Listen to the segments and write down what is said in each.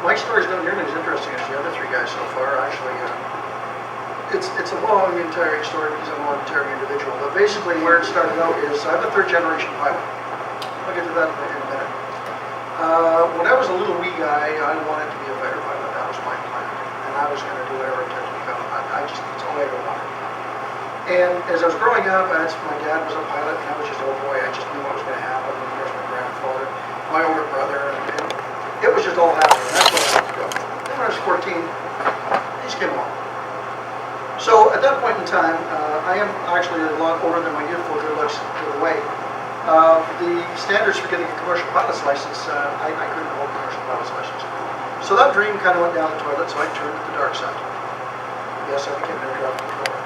My story's not nearly as interesting as the other three guys so far. Actually, it's a long, tiring story because I'm a long, tiring individual. But basically, where it started out is I'm a third-generation pilot. I'll get to that in a minute. When I was a little wee guy, I wanted to be a fighter pilot. That was my plan, and I was going to do whatever it took to become. It's all I ever wanted. And as I was growing up, my dad was a pilot, and I was just, oh boy, I just knew what was going to happen. And there's my grandfather, my older brother, and it was just all happening. That's what I wanted to go. Then when I was 14, these came along. So at that point in time, I am actually a lot older than my youthful good looks give away. The standards for getting a commercial pilot's license, I couldn't hold a commercial pilot's license. So that dream kind of went down the toilet, so I turned to the dark side. Yes, I became an air traffic controller.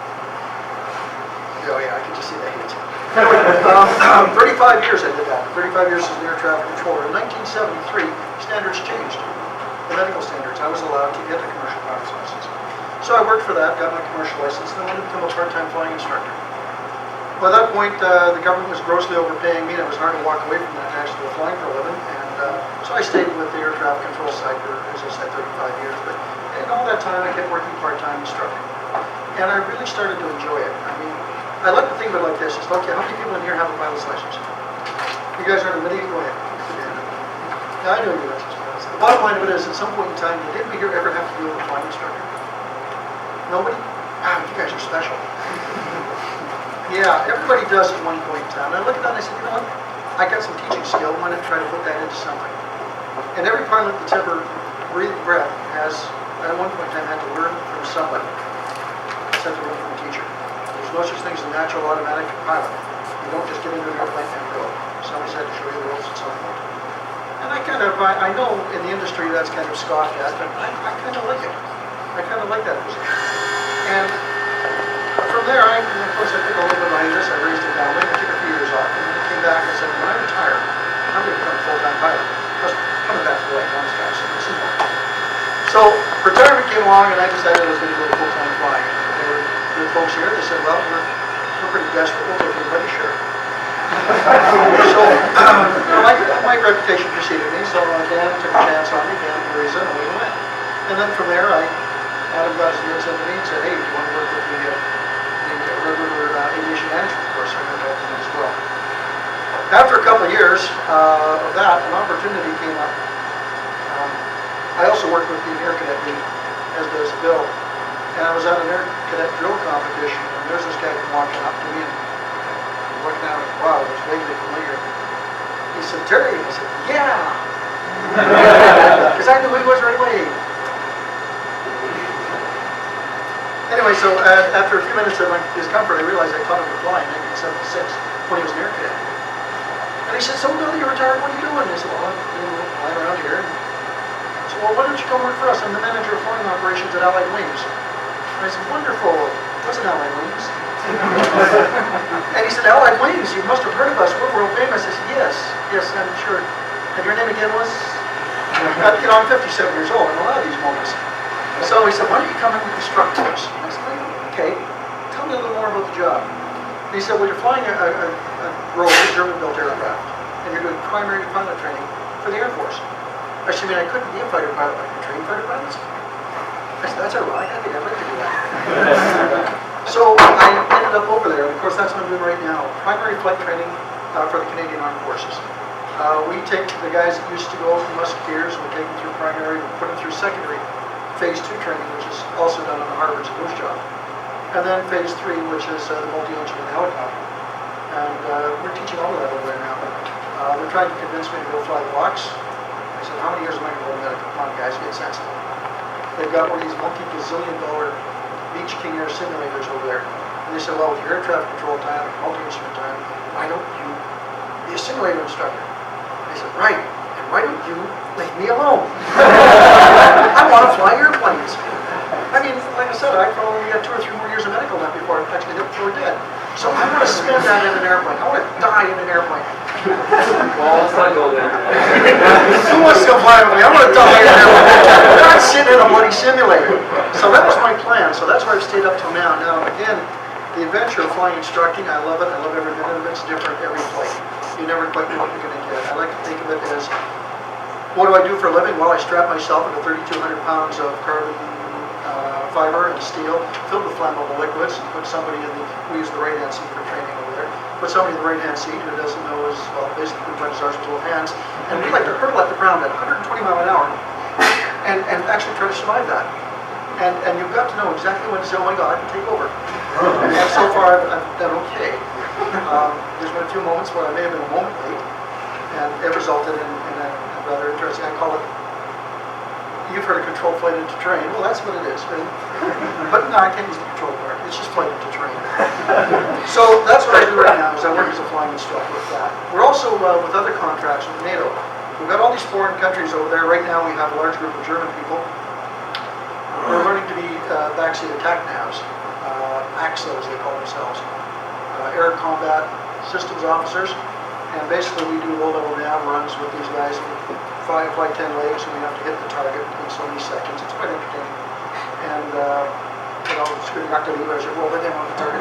Oh yeah, I could just see the hate. 35 years I did that. 35 years as an air traffic controller. In 1973, standards changed. The medical standards. I was allowed to get a commercial pilot's license. So I worked for that, got my commercial license, and then wanted to become a part-time flying instructor. By that point, the government was grossly overpaying me, and it was hard to walk away from that and actually go flying for a living. And so I stayed with the air traffic control side for, as I said, 35 years. But in all that time, I kept working part-time instructing. And I really started to enjoy it. I mean, I like to think of it like this. It's okay, how many people in here have a pilot's license? You guys aren't admitting it? Go ahead. Yeah, I know you guys. The bottom line of it is, at some point in time, did we here ever have to deal with a flying instructor? Nobody? Wow, you guys are special. Yeah, everybody does at one point in time. And I looked at that and I said, you know what? I got some teaching skill. Why not try to put that into something? And every pilot that's ever breathed breath has, at one point in time, had to learn from somebody. Except to learn from a teacher. There's no such thing as a natural automatic pilot. You don't just get into an airplane and go. Somebody's had to show you the ropes at some point. And I know in the industry that's kind of scoffed at, but I kind of like it. I kind of like that position. And from there, of course, I took a little bit of hiatus. I raised a family. I took a few years off, and then I came back and said, when I retire, I'm going to become a full-time pilot. I was coming back to the White Mountains, guys, so it's simple. So retirement came along, and I decided I was going to go full-time flying. There were good folks here. They said, well, we're pretty desperate. We'll take anybody, sure. So my reputation preceded me, so Dan took a chance on me, Dan and Teresa, and we went. And then from there, Adam got his hands up to me and said, hey, do you want to work with the Red River Aviation Management course? I went back to them as well. After a couple of years of that, an opportunity came up. I also worked with the Air Cadet League, as does Bill. And I was at an Air Cadet drill competition, and there's this guy walking up to me, and looking at him, wow, it was vaguely familiar. He said, Terry, and I said, yeah! Because I knew who he was right away. Anyway, so after a few minutes of discomfort, I realized I taught him to fly in 1976 when he was an air cadet. And he said, so now that you're retired, what are you doing? I said, well, I'm flying around here. I said, well, why don't you come work for us? I'm the manager of flying operations at Allied Wings. And I said, wonderful. What's an Allied Wings? And he said, Allied Wings, you must have heard of us. We're world famous. I said, yes, I'm sure. And your name again was? I'm 57 years old in a lot of these moments. So he said, why don't you come in and instruct us? And I said, okay, tell me a little more about the job. And he said, well, you're flying a Rover, German-built aircraft, and you're doing primary pilot training for the Air Force. I said, I couldn't be a fighter pilot, but I can train fighter pilots. I said, that's ironic. I think I'd like to do that. So I ended up over there, and of course that's what I'm doing right now. Primary flight training for the Canadian Armed Forces. We take the guys that used to go from Musketeers, we take them through primary, we put them through secondary. Phase 2 training, which is also done on the Harvards and Moose Jaw. And then Phase 3, which is the multi-engine and helicopter. And we're teaching all of that over there now. They're trying to convince me to go fly the box. I said, how many years am I going to hold medical? Come on, guys, get sensible. They've got one of these multi-gazillion-dollar Beach King Air simulators over there. And they said, well, with your air traffic control time and multi-instrument time, why don't you be a simulator instructor? I said, right. And why don't you leave me alone? I want to fly airplanes. I mean, like I said, I probably got 2 or 3 more years of medical left before I actually hit the floor dead. So I want to spend that in an airplane. I want to die in an airplane. Well, let's not go there. Who wants to fly with me? I want to die in an airplane. I'm not sitting in a bloody simulator. So that was my plan. So that's where I've stayed up till now. Now, again, the adventure of flying instructing, I love it. I love every minute of it. It's different every flight. You never quite know what you're going to get. I like to think of it as What do I do for a living? Well, I strap myself into 3,200 pounds of carbon fiber and steel filled with flammable liquids, and put somebody in the, we use the right-hand seat for training over there, put somebody in the right-hand seat who doesn't know is, well, basically couldn't touch his arms with both hands, and we like to hurtle at the ground at 120 miles an hour, and actually try to survive that. And you've got to know exactly when to say, oh my God, take over. And so far, I've done okay. There's been a few moments where I may have been a moment late, and it resulted in a rather interesting, I call it, you've heard of controlled flight into terrain. Well, that's what it is, right? But no, I can't use the control part. It's just flight into terrain. So that's what I do right now, is I work as a flying instructor with that. We're also with other contracts with NATO. We've got all these foreign countries over there. Right now we have a large group of German people. We're learning to be backseat attack navs, AXA as they call themselves, air combat systems officers. And basically we do low-level nav runs with these guys. We fly 10 legs and we have to hit the target in so many seconds. It's quite entertaining. And, you know, screwing back to the as you roll it in on the target.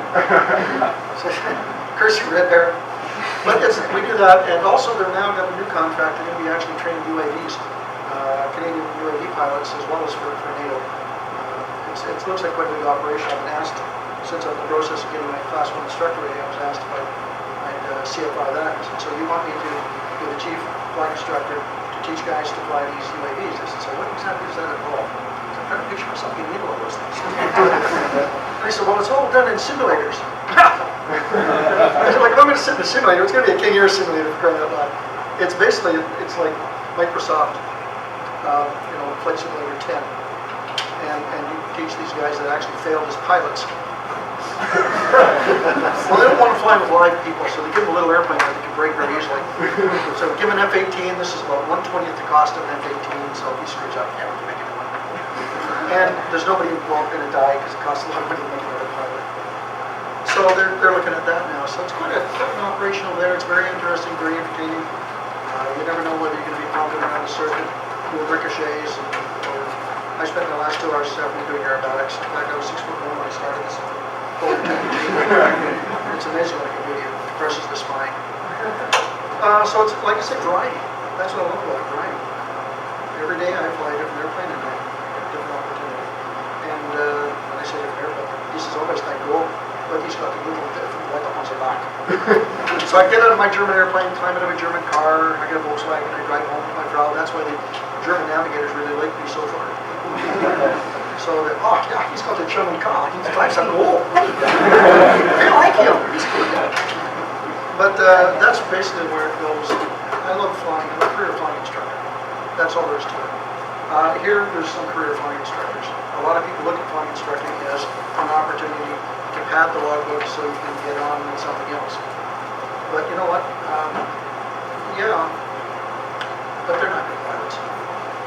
Curse your red hair. But we do that, and also they're now got a new contract. They're going to be actually training UAVs, Canadian UAV pilots, as well as for NATO. It looks like quite a big operation. I've been asked, since I'm in the process of getting my Class 1 instructor rating, I was asked if I'd CFI that. I said, so you want me to be the chief flight instructor to teach guys to fly these UAVs? I said, so what exactly does that involve? I'm trying to picture myself getting into all those things. And I said, well, it's all done in simulators. I said, like, if I'm going to sit in a simulator, it's going to be a King Air simulator for crying out loud. It's basically, it's like Microsoft, you know, Flight Simulator 10. And you teach these guys that actually failed as pilots. Well, they don't want to fly with live people, so they give them a little airplane that they can break very easily. So give an F-18, this is about 1/20th the cost of an F-18, so if he screws up, yeah, we can make it one. And there's nobody involved going to die because it costs a lot of money to make another pilot. So they're looking at that now. So it's quite an operation over there. It's very interesting, very entertaining. You never know whether you're going to be pounding around a circuit with ricochets. I spent the last 2 hours this afternoon doing aerobatics. In fact, I was 6'1" when I started this. It's amazing what it can do to you. It depresses the spine. So it's, like I said, variety. That's what I love about it, variety. Every day I fly a different airplane and I get a different opportunity. And when I say different airplane, this is always like gold, but he's got the little different light up on his back. So I get out of my German airplane, climb into a German car, I get a Volkswagen, I drive home with my Frau. That's why the German navigators really like me so far. So that, oh yeah, he's got the German car, he drives a goal. I like him, he's good. But that's basically where it goes. I love flying, I'm a career flying instructor. That's all there is to it. Here, there's some career flying instructors. A lot of people look at flying instructing as an opportunity to pad the logbook so you can get on with something else. But you know what? Yeah, but they're not good pilots.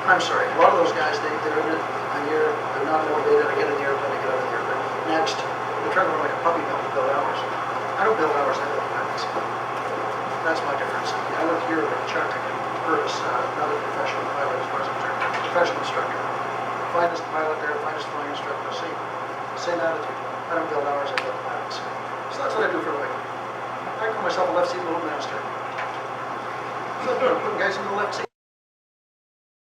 I'm sorry, a lot of those guys, they're in it a year, they're not motivated, I get in the airplane, I get out of the airplane. Next, they're trying to run like a puppy mill to build hours. I don't build hours, I build pilots. That's my difference. I look here at Chuck Curtis, another professional pilot as far as I'm concerned, professional instructor. Finest pilot there, finest flying instructor, same attitude. I don't build hours, I build pilots. So that's what I do for a living. I call myself a left seat little master. So I'm doing, putting guys in the left seat.